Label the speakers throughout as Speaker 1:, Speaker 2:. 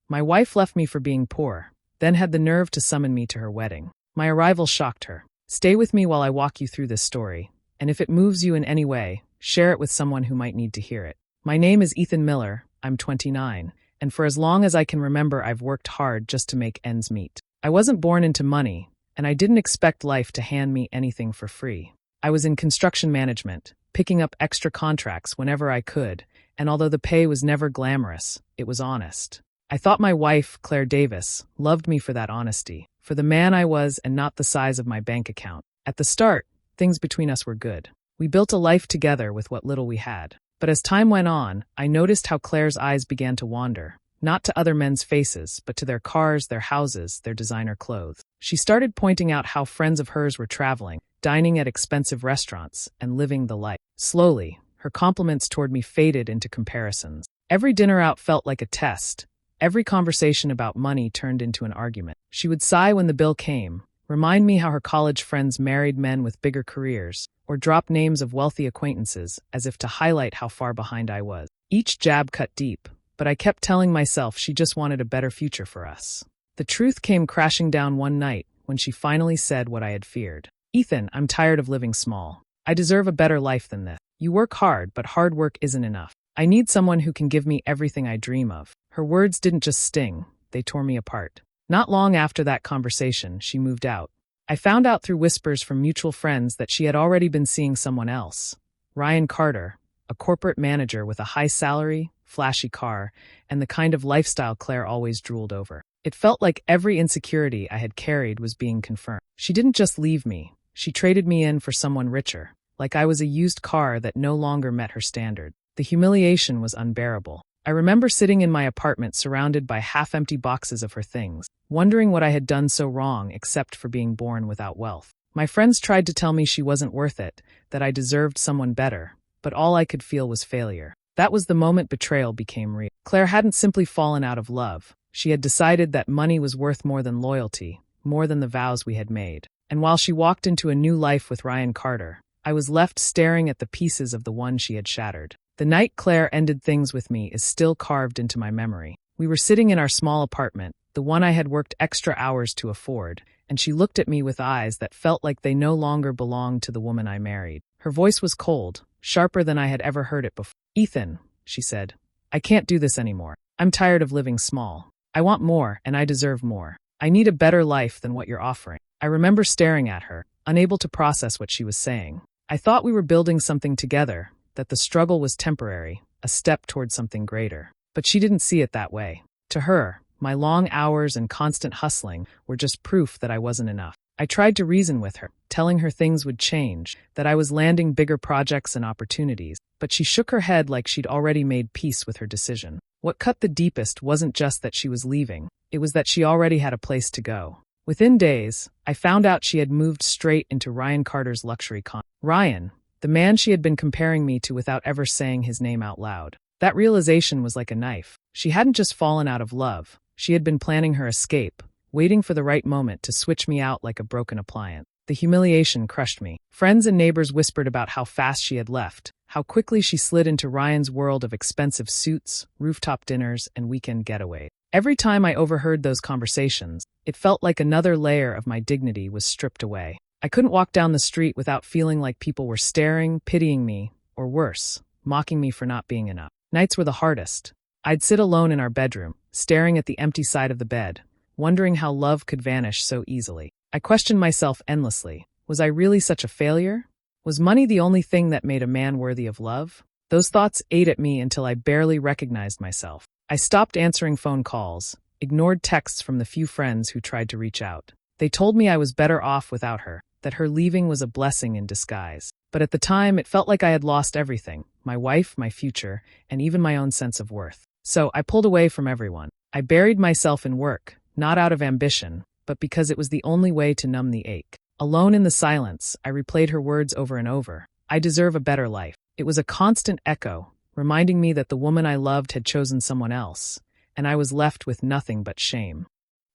Speaker 1: My wife left me for being poor, then had the nerve to summon me to her wedding. My arrival shocked her. Stay with me while I walk you through this story, and if it moves you in any way, share it with someone who might need to hear it. My name is Ethan Miller, I'm 29, and for as long as I can remember I've worked hard just to make ends meet. I wasn't born into money, and I didn't expect life to hand me anything for free. I was in construction management, picking up extra contracts whenever I could, and although the pay was never glamorous, it was honest. I thought my wife, Claire Davis, loved me for that honesty, for the man I was and not the size of my bank account. At the start, things between us were good. We built a life together with what little we had. But as time went on, I noticed how Claire's eyes began to wander, not to other men's faces, but to their cars, their houses, their designer clothes. She started pointing out how friends of hers were traveling, dining at expensive restaurants, and living the life. Slowly, her compliments toward me faded into comparisons. Every dinner out felt like a test. Every conversation about money turned into an argument. She would sigh when the bill came, remind me how her college friends married men with bigger careers, or drop names of wealthy acquaintances as if to highlight how far behind I was. Each jab cut deep, but I kept telling myself she just wanted a better future for us. The truth came crashing down one night when she finally said what I had feared. Ethan, I'm tired of living small. I deserve a better life than this. You work hard, but hard work isn't enough. I need someone who can give me everything I dream of. Her words didn't just sting, they tore me apart. Not long after that conversation, she moved out. I found out through whispers from mutual friends that she had already been seeing someone else. Ryan Carter, a corporate manager with a high salary, flashy car, and the kind of lifestyle Claire always drooled over. It felt like every insecurity I had carried was being confirmed. She didn't just leave me, she traded me in for someone richer, like I was a used car that no longer met her standard. The humiliation was unbearable. I remember sitting in my apartment surrounded by half-empty boxes of her things, wondering what I had done so wrong except for being born without wealth. My friends tried to tell me she wasn't worth it, that I deserved someone better, but all I could feel was failure. That was the moment betrayal became real. Claire hadn't simply fallen out of love. She had decided that money was worth more than loyalty, more than the vows we had made. And while she walked into a new life with Ryan Carter, I was left staring at the pieces of the one she had shattered. The night Claire ended things with me is still carved into my memory. We were sitting in our small apartment, the one I had worked extra hours to afford, and she looked at me with eyes that felt like they no longer belonged to the woman I married. Her voice was cold, sharper than I had ever heard it before. Ethan, she said, I can't do this anymore. I'm tired of living small. I want more, and I deserve more. I need a better life than what you're offering. I remember staring at her, unable to process what she was saying. I thought we were building something together, that the struggle was temporary, a step toward something greater. But she didn't see it that way. To her, my long hours and constant hustling were just proof that I wasn't enough. I tried to reason with her, telling her things would change, that I was landing bigger projects and opportunities, but she shook her head like she'd already made peace with her decision. What cut the deepest wasn't just that she was leaving, it was that she already had a place to go. Within days, I found out she had moved straight into Ryan Carter's luxury condo. Ryan, the man she had been comparing me to without ever saying his name out loud. That realization was like a knife. She hadn't just fallen out of love, she had been planning her escape, waiting for the right moment to switch me out like a broken appliance. The humiliation crushed me. Friends and neighbors whispered about how fast she had left, how quickly she slid into Ryan's world of expensive suits, rooftop dinners, and weekend getaways. Every time I overheard those conversations, it felt like another layer of my dignity was stripped away. I couldn't walk down the street without feeling like people were staring, pitying me, or worse, mocking me for not being enough. Nights were the hardest. I'd sit alone in our bedroom, staring at the empty side of the bed, wondering how love could vanish so easily. I questioned myself endlessly. Was I really such a failure? Was money the only thing that made a man worthy of love? Those thoughts ate at me until I barely recognized myself. I stopped answering phone calls, ignored texts from the few friends who tried to reach out. They told me I was better off without her, that her leaving was a blessing in disguise. But at the time, it felt like I had lost everything, my wife, my future, and even my own sense of worth. So I pulled away from everyone. I buried myself in work, not out of ambition, but because it was the only way to numb the ache. Alone in the silence, I replayed her words over and over. I deserve a better life. It was a constant echo, reminding me that the woman I loved had chosen someone else, and I was left with nothing but shame.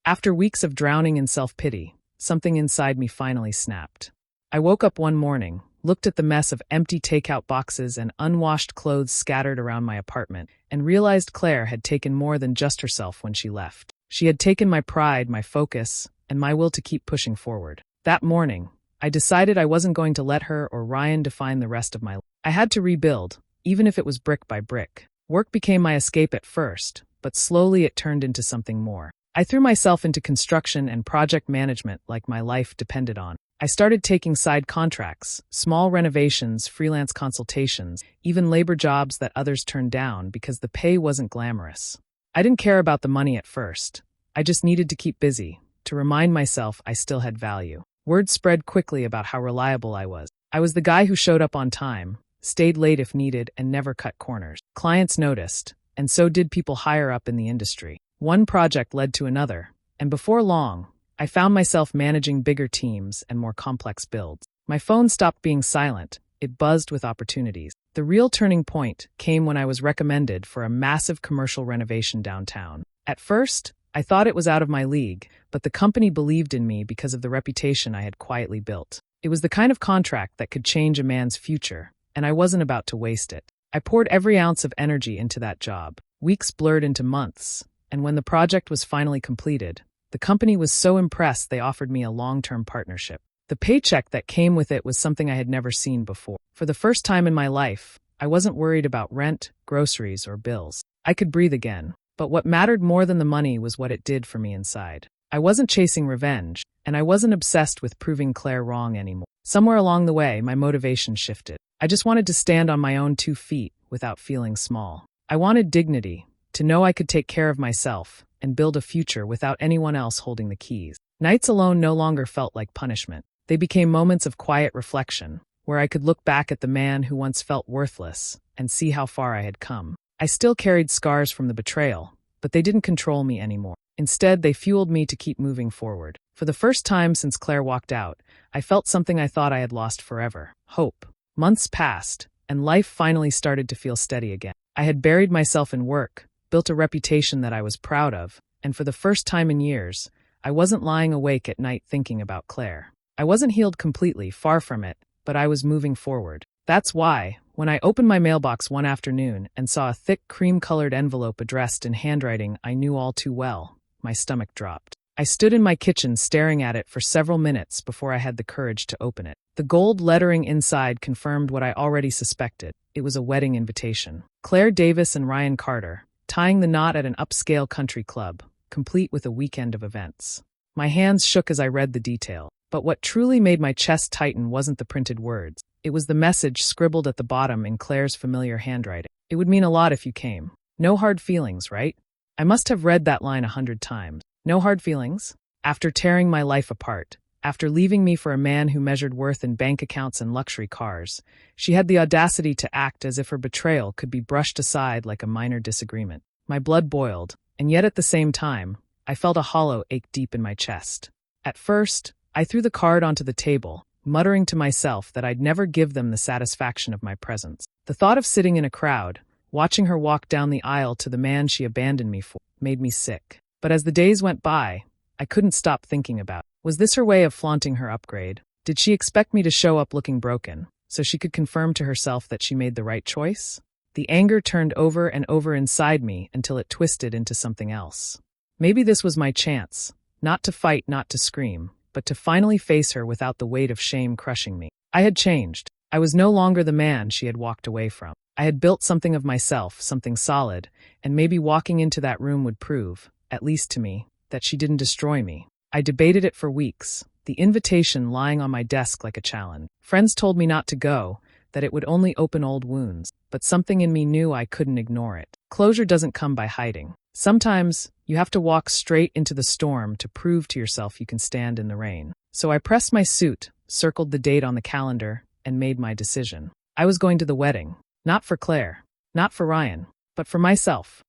Speaker 1: After weeks of drowning in self-pity, something inside me finally snapped. I woke up one morning, looked at the mess of empty takeout boxes and unwashed clothes scattered around my apartment, and realized Claire had taken more than just herself when she left. She had taken my pride, my focus, and my will to keep pushing forward. That morning, I decided I wasn't going to let her or Ryan define the rest of my life. I had to rebuild, even if it was brick by brick. Work became my escape at first, but slowly it turned into something more. I threw myself into construction and project management like my life depended on. I started taking side contracts, small renovations, freelance consultations, even labor jobs that others turned down because the pay wasn't glamorous. I didn't care about the money at first. I just needed to keep busy, to remind myself I still had value. Word spread quickly about how reliable I was. I was the guy who showed up on time, stayed late if needed, and never cut corners. Clients noticed, and so did people higher up in the industry. One project led to another, and before long, I found myself managing bigger teams and more complex builds. My phone stopped being silent. It buzzed with opportunities. The real turning point came when I was recommended for a massive commercial renovation downtown. At first, I thought it was out of my league, but the company believed in me because of the reputation I had quietly built. It was the kind of contract that could change a man's future, and I wasn't about to waste it. I poured every ounce of energy into that job. Weeks blurred into months, and when the project was finally completed, the company was so impressed they offered me a long-term partnership. The paycheck that came with it was something I had never seen before. For the first time in my life, I wasn't worried about rent, groceries, or bills. I could breathe again. But what mattered more than the money was what it did for me inside. I wasn't chasing revenge, and I wasn't obsessed with proving Claire wrong anymore. Somewhere along the way, my motivation shifted. I just wanted to stand on my own 2 feet without feeling small. I wanted dignity, to know I could take care of myself and build a future without anyone else holding the keys. Nights alone no longer felt like punishment. They became moments of quiet reflection, where I could look back at the man who once felt worthless and see how far I had come. I still carried scars from the betrayal, but they didn't control me anymore. Instead, they fueled me to keep moving forward. For the first time since Claire walked out, I felt something I thought I had lost forever: hope. Months passed, and life finally started to feel steady again. I had buried myself in work, built a reputation that I was proud of, and for the first time in years, I wasn't lying awake at night thinking about Claire. I wasn't healed completely, far from it, but I was moving forward. That's why, when I opened my mailbox one afternoon and saw a thick cream-colored envelope addressed in handwriting I knew all too well, my stomach dropped. I stood in my kitchen staring at it for several minutes before I had the courage to open it. The gold lettering inside confirmed what I already suspected. It was a wedding invitation. Claire Davis and Ryan Carter, tying the knot at an upscale country club, complete with a weekend of events. My hands shook as I read the detail, but what truly made my chest tighten wasn't the printed words. It was the message scribbled at the bottom in Claire's familiar handwriting. It would mean a lot if you came. No hard feelings, right? I must have read that line 100 times. No hard feelings? After tearing my life apart, after leaving me for a man who measured worth in bank accounts and luxury cars, she had the audacity to act as if her betrayal could be brushed aside like a minor disagreement. My blood boiled, and yet at the same time, I felt a hollow ache deep in my chest. At first, I threw the card onto the table, muttering to myself that I'd never give them the satisfaction of my presence. The thought of sitting in a crowd, watching her walk down the aisle to the man she abandoned me for, made me sick. But as the days went by, I couldn't stop thinking about it. Was this her way of flaunting her upgrade? Did she expect me to show up looking broken, so she could confirm to herself that she made the right choice? The anger turned over and over inside me until it twisted into something else. Maybe this was my chance, not to fight, not to scream, but to finally face her without the weight of shame crushing me. I had changed. I was no longer the man she had walked away from. I had built something of myself, something solid, and maybe walking into that room would prove, at least to me, that she didn't destroy me. I debated it for weeks, the invitation lying on my desk like a challenge. Friends told me not to go, that it would only open old wounds, but something in me knew I couldn't ignore it. Closure doesn't come by hiding. Sometimes, you have to walk straight into the storm to prove to yourself you can stand in the rain. So I pressed my suit, circled the date on the calendar, and made my decision. I was going to the wedding. Not for Claire, not for Ryan, but for myself.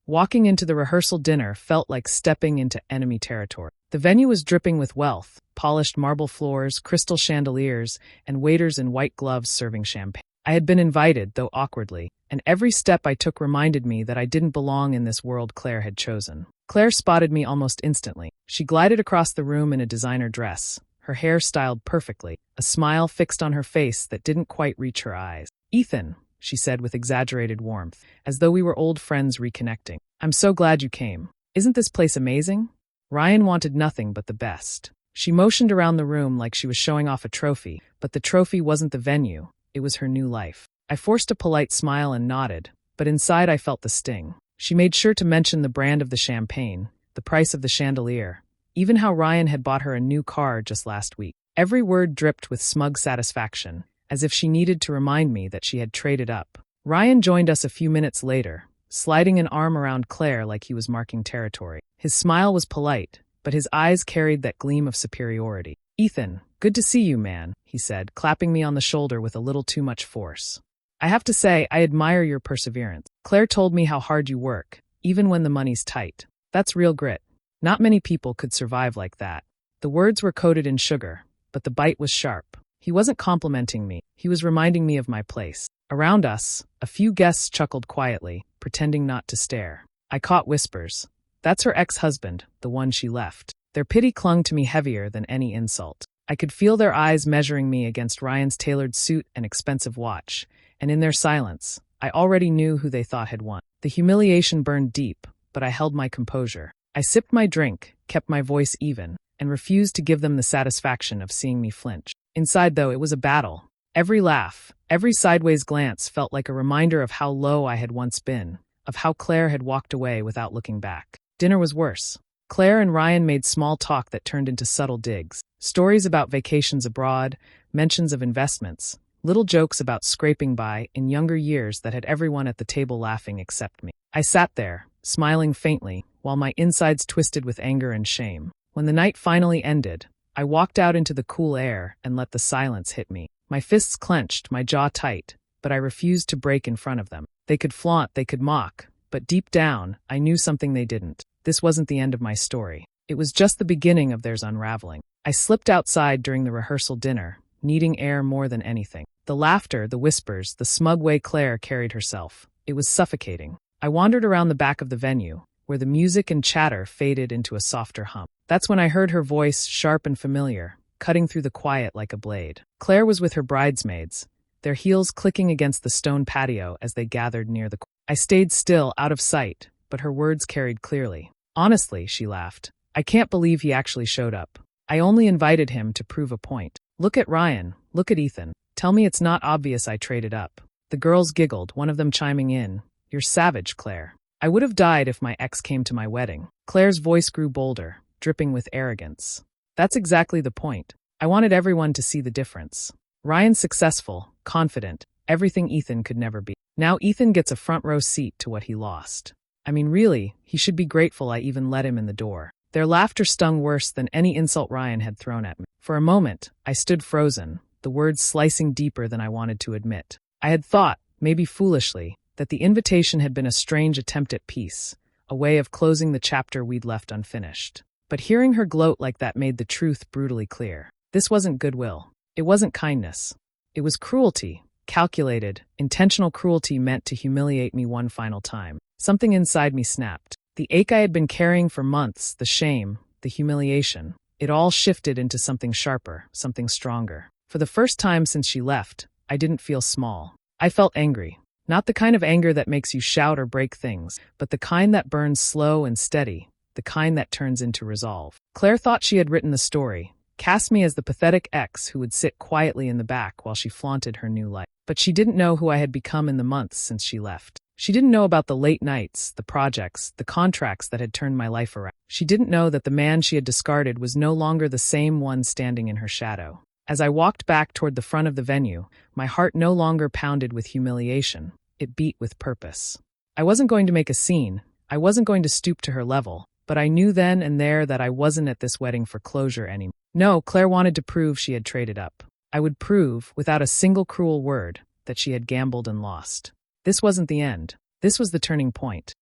Speaker 1: Walking into the rehearsal dinner felt like stepping into enemy territory. The venue was dripping with wealth, polished marble floors, crystal chandeliers, and waiters in white gloves serving champagne. I had been invited, though awkwardly, and every step I took reminded me that I didn't belong in this world Claire had chosen. Claire spotted me almost instantly. She glided across the room in a designer dress, her hair styled perfectly, a smile fixed on her face that didn't quite reach her eyes. "Ethan," she said with exaggerated warmth, as though we were old friends reconnecting. "I'm so glad you came. Isn't this place amazing?" Ryan wanted nothing but the best. She motioned around the room like she was showing off a trophy, but the trophy wasn't the venue, it was her new life. I forced a polite smile and nodded, but inside I felt the sting. She made sure to mention the brand of the champagne, the price of the chandelier, even how Ryan had bought her a new car just last week. Every word dripped with smug satisfaction, as if she needed to remind me that she had traded up. Ryan joined us a few minutes later, sliding an arm around Claire like he was marking territory. His smile was polite, but his eyes carried that gleam of superiority. "Ethan, good to see you, man," he said, clapping me on the shoulder with a little too much force. "I have to say, I admire your perseverance. Claire told me how hard you work, even when the money's tight. That's real grit. Not many people could survive like that." The words were coated in sugar, but the bite was sharp. He wasn't complimenting me, he was reminding me of my place. Around us, a few guests chuckled quietly, pretending not to stare. I caught whispers. "That's her ex-husband, the one she left." Their pity clung to me heavier than any insult. I could feel their eyes measuring me against Ryan's tailored suit and expensive watch, and in their silence, I already knew who they thought had won. The humiliation burned deep, but I held my composure. I sipped my drink, kept my voice even, and refused to give them the satisfaction of seeing me flinch. Inside, though, it was a battle. Every laugh, every sideways glance felt like a reminder of how low I had once been, of how Claire had walked away without looking back. Dinner was worse. Claire and Ryan made small talk that turned into subtle digs. Stories about vacations abroad, mentions of investments, little jokes about scraping by in younger years that had everyone at the table laughing except me. I sat there, smiling faintly, while my insides twisted with anger and shame. When the night finally ended, I walked out into the cool air and let the silence hit me. My fists clenched, my jaw tight, but I refused to break in front of them. They could flaunt, they could mock, but deep down, I knew something they didn't. This wasn't the end of my story. It was just the beginning of theirs unraveling. I slipped outside during the rehearsal dinner, needing air more than anything. The laughter, the whispers, the smug way Claire carried herself. It was suffocating. I wandered around the back of the venue, where the music and chatter faded into a softer hum. That's when I heard her voice, sharp and familiar, cutting through the quiet like a blade. Claire was with her bridesmaids, their heels clicking against the stone patio as they gathered near the. I stayed still, out of sight, but her words carried clearly. "Honestly," she laughed, "I can't believe he actually showed up. I only invited him to prove a point. Look at Ryan, look at Ethan. Tell me it's not obvious I traded up." The girls giggled, one of them chiming in, "You're savage, Claire. I would have died if my ex came to my wedding." Claire's voice grew bolder, dripping with arrogance. "That's exactly the point. I wanted everyone to see the difference. Ryan's successful, confident, everything Ethan could never be. Now Ethan gets a front row seat to what he lost. I mean, really, he should be grateful I even let him in the door." Their laughter stung worse than any insult Ryan had thrown at me. For a moment, I stood frozen, the words slicing deeper than I wanted to admit. I had thought, maybe foolishly, that the invitation had been a strange attempt at peace, a way of closing the chapter we'd left unfinished. But hearing her gloat like that made the truth brutally clear. This wasn't goodwill. It wasn't kindness. It was cruelty, calculated, intentional cruelty meant to humiliate me one final time. Something inside me snapped. The ache I had been carrying for months, the shame, the humiliation, it all shifted into something sharper, something stronger. For the first time since she left, I didn't feel small. I felt angry. Not the kind of anger that makes you shout or break things, but the kind that burns slow and steady, the kind that turns into resolve. Claire thought she had written the story, cast me as the pathetic ex who would sit quietly in the back while she flaunted her new life. But she didn't know who I had become in the months since she left. She didn't know about the late nights, the projects, the contracts that had turned my life around. She didn't know that the man she had discarded was no longer the same one standing in her shadow. As I walked back toward the front of the venue, my heart no longer pounded with humiliation. It beat with purpose. I wasn't going to make a scene. I wasn't going to stoop to her level. But I knew then and there that I wasn't at this wedding for closure anymore. No, Claire wanted to prove she had traded up. I would prove, without a single cruel word, that she had gambled and lost. This wasn't the end. This was the turning point.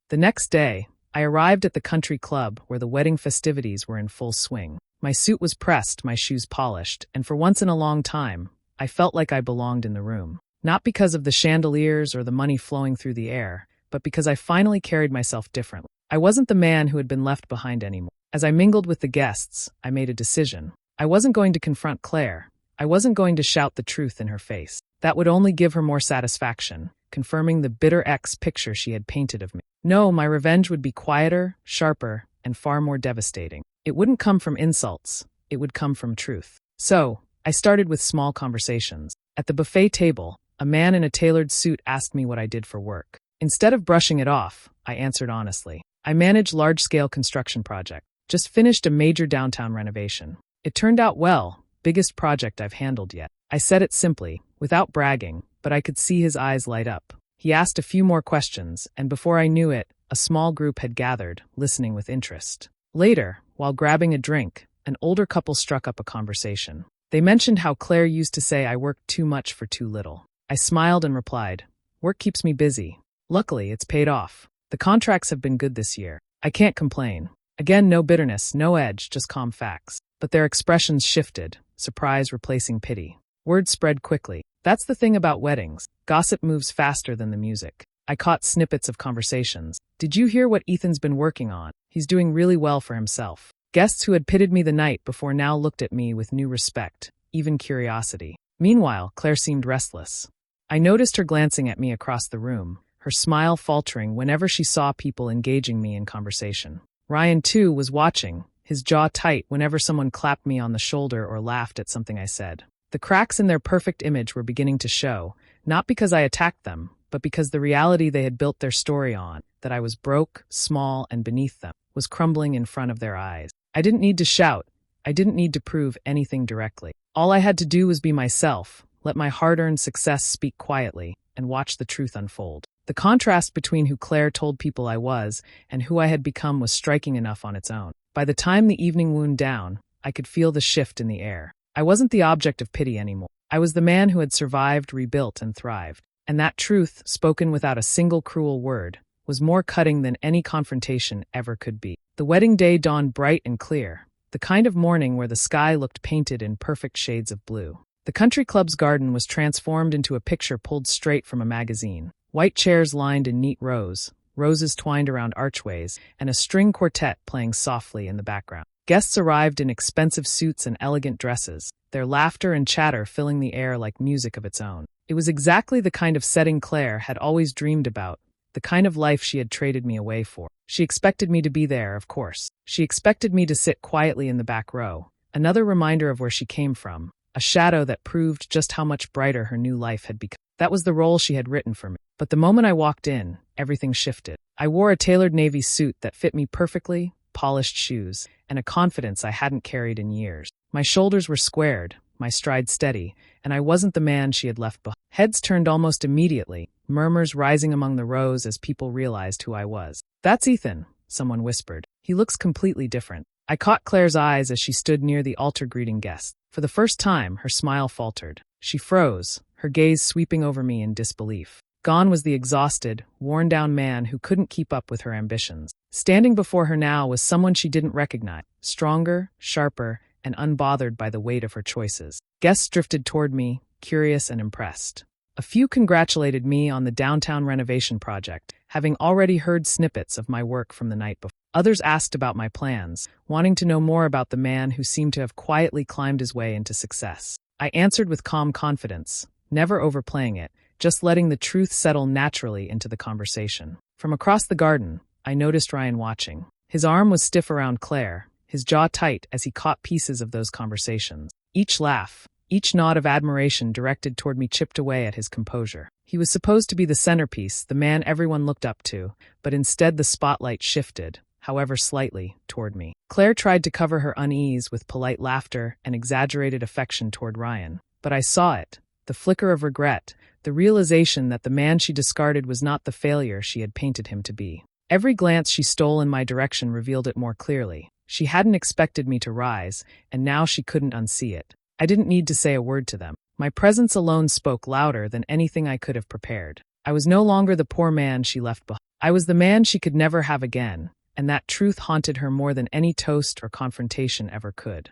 Speaker 1: The next day, I arrived at the country club where the wedding festivities were in full swing. My suit was pressed, my shoes polished, and for once in a long time, I felt like I belonged in the room. Not because of the chandeliers or the money flowing through the air, but because I finally carried myself differently. I wasn't the man who had been left behind anymore. As I mingled with the guests, I made a decision. I wasn't going to confront Claire. I wasn't going to shout the truth in her face. That would only give her more satisfaction, confirming the bitter picture she had painted of me. No, my revenge would be quieter, sharper, and far more devastating. It wouldn't come from insults. It would come from truth. So, I started with small conversations. At the buffet table, a man in a tailored suit asked me what I did for work. Instead of brushing it off, I answered honestly. I manage large-scale construction projects. Just finished a major downtown renovation. It turned out well, biggest project I've handled yet. I said it simply, without bragging, but I could see his eyes light up. He asked a few more questions, and before I knew it, a small group had gathered, listening with interest. Later, while grabbing a drink, an older couple struck up a conversation. They mentioned how Claire used to say I worked too much for too little. I smiled and replied, "Work keeps me busy. Luckily, it's paid off. The contracts have been good this year. I can't complain." Again, no bitterness, no edge, just calm facts. But their expressions shifted, surprise replacing pity. Word spread quickly. That's the thing about weddings. Gossip moves faster than the music. I caught snippets of conversations. "Did you hear what Ethan's been working on? He's doing really well for himself." Guests who had pitied me the night before now looked at me with new respect, even curiosity. Meanwhile, Claire seemed restless. I noticed her glancing at me across the room, her smile faltering whenever she saw people engaging me in conversation. Ryan, too, was watching, his jaw tight whenever someone clapped me on the shoulder or laughed at something I said. The cracks in their perfect image were beginning to show, not because I attacked them, but because the reality they had built their story on, that I was broke, small, and beneath them, was crumbling in front of their eyes. I didn't need to shout. I didn't need to prove anything directly. All I had to do was be myself, let my hard-earned success speak quietly, and watch the truth unfold. The contrast between who Claire told people I was and who I had become was striking enough on its own. By the time the evening wound down, I could feel the shift in the air. I wasn't the object of pity anymore. I was the man who had survived, rebuilt, and thrived. And that truth, spoken without a single cruel word, was more cutting than any confrontation ever could be. The wedding day dawned bright and clear, the kind of morning where the sky looked painted in perfect shades of blue. The country club's garden was transformed into a picture pulled straight from a magazine. White chairs lined in neat rows, roses twined around archways, and a string quartet playing softly in the background. Guests arrived in expensive suits and elegant dresses, their laughter and chatter filling the air like music of its own. It was exactly the kind of setting Claire had always dreamed about, the kind of life she had traded me away for. She expected me to be there, of course. She expected me to sit quietly in the back row, another reminder of where she came from, a shadow that proved just how much brighter her new life had become. That was the role she had written for me. But the moment I walked in, everything shifted. I wore a tailored navy suit that fit me perfectly, polished shoes, and a confidence I hadn't carried in years. My shoulders were squared, my stride steady, and I wasn't the man she had left behind. Heads turned almost immediately, murmurs rising among the rows as people realized who I was. "That's Ethan," someone whispered. "He looks completely different." I caught Claire's eyes as she stood near the altar greeting guests. For the first time, her smile faltered. She froze, her gaze sweeping over me in disbelief. Gone was the exhausted, worn-down man who couldn't keep up with her ambitions. Standing before her now was someone she didn't recognize, stronger, sharper, and unbothered by the weight of her choices. Guests drifted toward me, curious and impressed. A few congratulated me on the downtown renovation project, having already heard snippets of my work from the night before. Others asked about my plans, wanting to know more about the man who seemed to have quietly climbed his way into success. I answered with calm confidence, never overplaying it, just letting the truth settle naturally into the conversation. From across the garden, I noticed Ryan watching. His arm was stiff around Claire, his jaw tight as he caught pieces of those conversations. Each laugh, each nod of admiration directed toward me chipped away at his composure. He was supposed to be the centerpiece, the man everyone looked up to, but instead the spotlight shifted, however slightly, toward me. Claire tried to cover her unease with polite laughter and exaggerated affection toward Ryan. But I saw it, the flicker of regret, the realization that the man she discarded was not the failure she had painted him to be. Every glance she stole in my direction revealed it more clearly. She hadn't expected me to rise, and now she couldn't unsee it. I didn't need to say a word to them. My presence alone spoke louder than anything I could have prepared. I was no longer the poor man she left behind. I was the man she could never have again, and that truth haunted her more than any toast or confrontation ever could.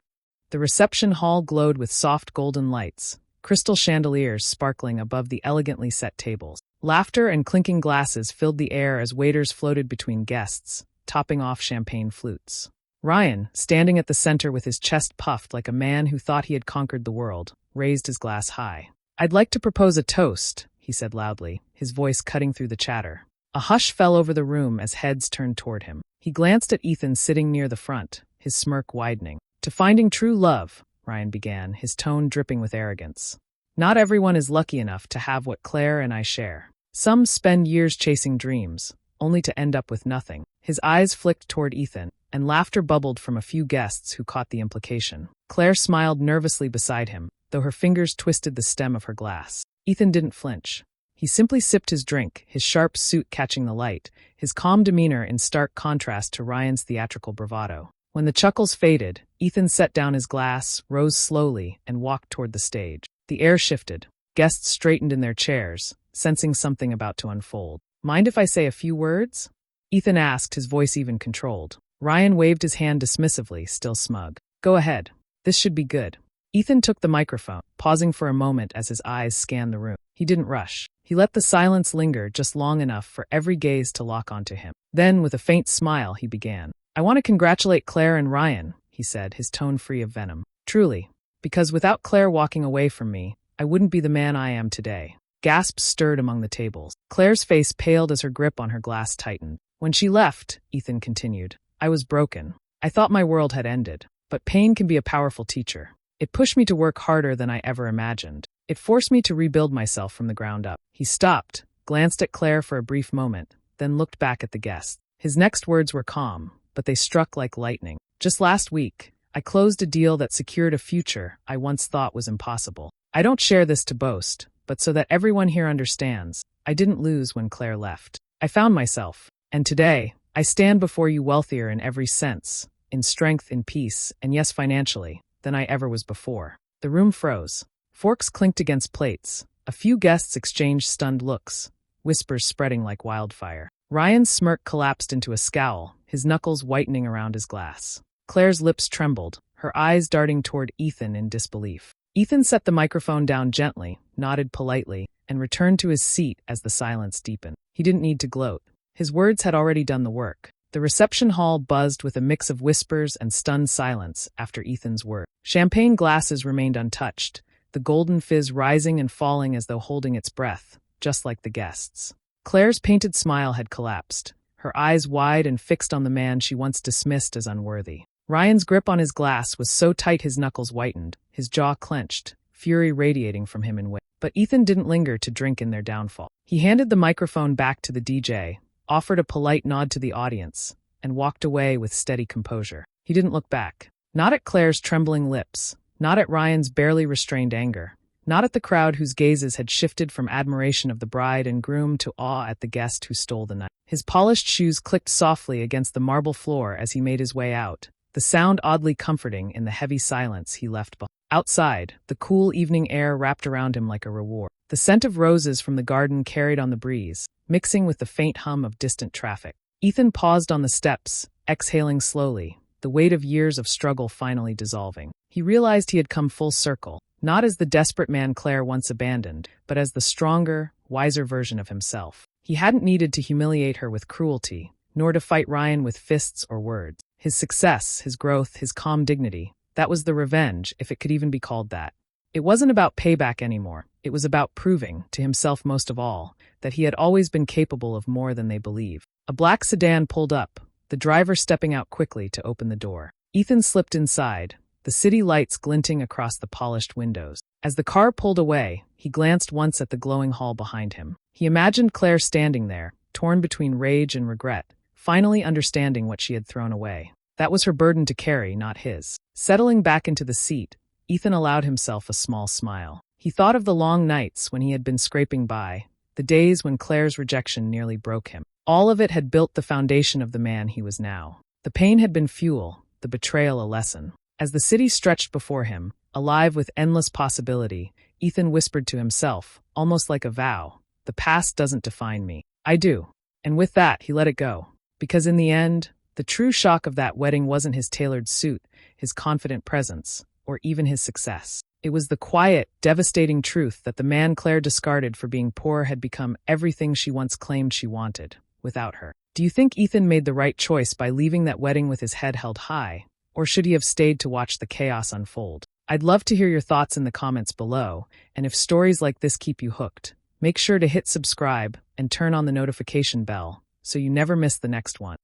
Speaker 1: The reception hall glowed with soft golden lights, crystal chandeliers sparkling above the elegantly set tables. Laughter and clinking glasses filled the air as waiters floated between guests, topping off champagne flutes. Ryan, standing at the center with his chest puffed like a man who thought he had conquered the world, raised his glass high. "I'd like to propose a toast," he said loudly, his voice cutting through the chatter. A hush fell over the room as heads turned toward him. He glanced at Ethan sitting near the front, his smirk widening. "To finding true love," Ryan began, his tone dripping with arrogance. "Not everyone is lucky enough to have what Claire and I share. Some spend years chasing dreams, only to end up with nothing." His eyes flicked toward Ethan, and laughter bubbled from a few guests who caught the implication. Claire smiled nervously beside him, though her fingers twisted the stem of her glass. Ethan didn't flinch. He simply sipped his drink, his sharp suit catching the light, his calm demeanor in stark contrast to Ryan's theatrical bravado. When the chuckles faded, Ethan set down his glass, rose slowly, and walked toward the stage. The air shifted. Guests straightened in their chairs, sensing something about to unfold. "Mind if I say a few words?" Ethan asked, his voice even controlled. Ryan waved his hand dismissively, still smug. "Go ahead. This should be good." Ethan took the microphone, pausing for a moment as his eyes scanned the room. He didn't rush. He let the silence linger just long enough for every gaze to lock onto him. Then, with a faint smile, he began. "I want to congratulate Claire and Ryan," he said, his tone free of venom. "Truly. Because without Claire walking away from me, I wouldn't be the man I am today." Gasps stirred among the tables. Claire's face paled as her grip on her glass tightened. "When she left," Ethan continued, "I was broken. I thought my world had ended. But pain can be a powerful teacher. It pushed me to work harder than I ever imagined. It forced me to rebuild myself from the ground up." He stopped, glanced at Claire for a brief moment, then looked back at the guests. His next words were calm, but they struck like lightning. "Just last week, I closed a deal that secured a future I once thought was impossible. I don't share this to boast, but so that everyone here understands, I didn't lose when Claire left. I found myself, and today, I stand before you wealthier in every sense, in strength, in peace, and yes, financially, than I ever was before." The room froze. Forks clinked against plates. A few guests exchanged stunned looks, whispers spreading like wildfire. Ryan's smirk collapsed into a scowl, his knuckles whitening around his glass. Claire's lips trembled, her eyes darting toward Ethan in disbelief. Ethan set the microphone down gently, nodded politely, and returned to his seat as the silence deepened. He didn't need to gloat. His words had already done the work. The reception hall buzzed with a mix of whispers and stunned silence after Ethan's word. Champagne glasses remained untouched, the golden fizz rising and falling as though holding its breath, just like the guests. Claire's painted smile had collapsed, her eyes wide and fixed on the man she once dismissed as unworthy. Ryan's grip on his glass was so tight his knuckles whitened, his jaw clenched, fury radiating from him in waves. But Ethan didn't linger to drink in their downfall. He handed the microphone back to the DJ, offered a polite nod to the audience, and walked away with steady composure. He didn't look back. Not at Claire's trembling lips, not at Ryan's barely restrained anger, not at the crowd whose gazes had shifted from admiration of the bride and groom to awe at the guest who stole the night. His polished shoes clicked softly against the marble floor as he made his way out, the sound oddly comforting in the heavy silence he left behind. Outside, the cool evening air wrapped around him like a reward. The scent of roses from the garden carried on the breeze, mixing with the faint hum of distant traffic. Ethan paused on the steps, exhaling slowly, the weight of years of struggle finally dissolving. He realized he had come full circle, not as the desperate man Claire once abandoned, but as the stronger, wiser version of himself. He hadn't needed to humiliate her with cruelty, nor to fight Ryan with fists or words. His success, his growth, his calm dignity, that was the revenge, if it could even be called that. It wasn't about payback anymore. It was about proving, to himself most of all, that he had always been capable of more than they believed. A black sedan pulled up, the driver stepping out quickly to open the door. Ethan slipped inside, the city lights glinting across the polished windows. As the car pulled away, he glanced once at the glowing hall behind him. He imagined Claire standing there, torn between rage and regret, finally understanding what she had thrown away. That was her burden to carry, not his. Settling back into the seat, Ethan allowed himself a small smile. He thought of the long nights when he had been scraping by, the days when Claire's rejection nearly broke him. All of it had built the foundation of the man he was now. The pain had been fuel, the betrayal a lesson. As the city stretched before him, alive with endless possibility, Ethan whispered to himself, almost like a vow, "The past doesn't define me. I do." And with that, he let it go. Because in the end, the true shock of that wedding wasn't his tailored suit, his confident presence, or even his success. It was the quiet, devastating truth that the man Claire discarded for being poor had become everything she once claimed she wanted, without her. Do you think Ethan made the right choice by leaving that wedding with his head held high, or should he have stayed to watch the chaos unfold? I'd love to hear your thoughts in the comments below, and if stories like this keep you hooked, make sure to hit subscribe and turn on the notification bell so you never miss the next one.